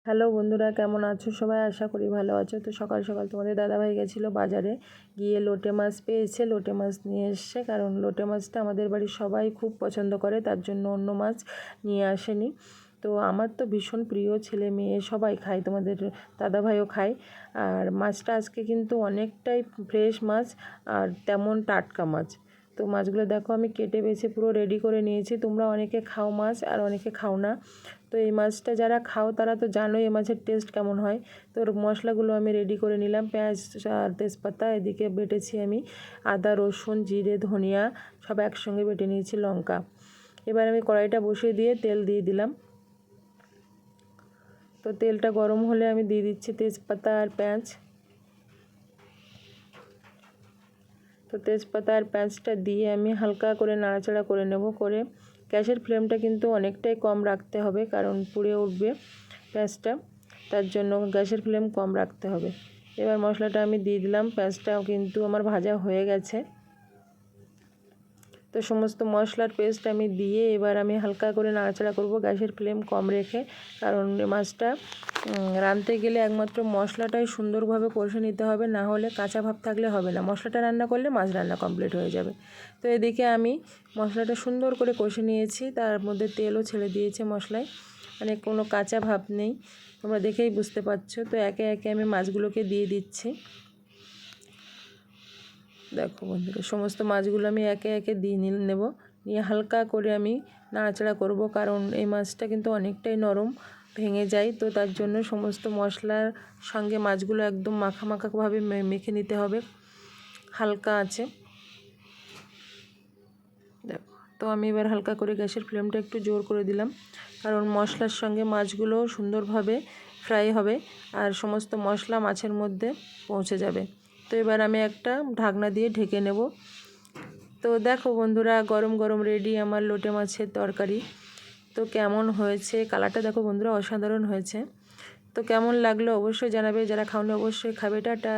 Hello বন্ধুরা, কেমন আছো সবাই? আশা করি ভালো আছো। তো সকাল সকাল তোমাদের দাদাভাই গেছিলো বাজারে, গিয়ে লোটে মাছ পেয়েছে, লোটে মাছ নিয়ে এসছে। কারণ লোটে মাছটা আমাদের বাড়ির সবাই খুব পছন্দ করে, তার জন্য অন্য মাছ নিয়ে আসেনি। তো আমার তো ভীষণ প্রিয়, ছেলে মেয়ে সবাই খায়, তোমাদের দাদাভাইও খায়। আর মাছটা আজকে কিন্তু অনেকটাই ফ্রেশ মাছ আর তেমন টাটকা মাছ। তো মাছগুলো দেখো আমি কেটে বেছে পুরো রেডি করে নিয়েছি। তোমরা অনেকে খাও মাছ আর অনেকে খাও না। তো এই মাছটা যারা খাও তারা তো জানোই এই মাছের টেস্ট কেমন হয়। তো মশলাগুলো আমি রেডি করে নিলাম, পেঁয়াজ আর তেজপাতা, এদিকে বেটেছি আমি আদা রসুন জিরে ধনিয়া সব একসঙ্গে বেটে নিয়েছি, লঙ্কা। এবার আমি কড়াইটা বসিয়ে দিয়ে তেল দিয়ে দিলাম। তো তেলটা গরম হলে আমি দিয়ে দিচ্ছি তেজপাতা আর পেঁয়াজ। তো তেজপাতা আর পেঁয়াজটা দিয়ে আমি হালকা করে নাড়াচাড়া করে নেব। করে গ্যাসের ফ্লেমটা কিন্তু অনেকটাই কম রাখতে হবে, কারণ পুড়ে উঠবে পেঁয়াজটা, তার জন্য গ্যাসের ফ্লেম কম রাখতে হবে। এবার মশলাটা আমি দিয়ে দিলাম, পেঁয়াজটাও কিন্তু আমার ভাজা হয়ে গেছে। তো সমস্ত মশলার পেস্ট আমি দিয়ে এবার আমি হালকা করে নাড়াচাড়া করব, গ্যাসের ফ্লেম কম রেখে। কারণ মাছটা রাঁধতে গেলে একমাত্র মশলাটাই সুন্দরভাবে কষে নিতে হবে, না হলে কাঁচা ভাব থাকলে হবে না। মশলাটা রান্না করলে মাছ রান্না কমপ্লিট হয়ে যাবে। তো এদিকে আমি মশলাটা সুন্দর করে কষে নিয়েছি, তার মধ্যে তেলও ছেড়ে দিয়েছে মশলায়, মানে কোনো কাঁচা ভাব নেই, তোমরা দেখেই বুঝতে পারছো। তো একে একে আমি মাছগুলোকে দিয়ে দিচ্ছি। দেখো বন্ধুরা, সমস্ত মাছগুলো আমি একে একে দিয়ে নেব, নিয়ে হালকা করে আমি নাড়াচাড়া করব, কারণ এই মাছটা কিন্তু অনেকটাই নরম, ভেঙে যায়। তো তার জন্য সমস্ত মশলার সঙ্গে মাছগুলো একদম মাখা মাখাভাবে মেখে নিতে হবে হালকা আছে। দেখো, তো আমি এবার হালকা করে গ্যাসের ফ্লেমটা একটু জোর করে দিলাম, কারণ মশলার সঙ্গে মাছগুলো সুন্দরভাবে ফ্রাই হবে আর সমস্ত মশলা মাছের মধ্যে পৌঁছে যাবে। তো এবার আমি একটা ঢাকনা দিয়ে ঢেকে নেব। তো দেখো বন্ধুরা, গরম গরম রেডি আমার লোটে মাছের তরকারি। তো কেমন হয়েছে, কালারটা দেখো বন্ধুরা, অসাধারণ হয়েছে। তো কেমন লাগলো অবশ্যই জানাবে, যারা খাওনি অবশ্যই খাবে। টাটা।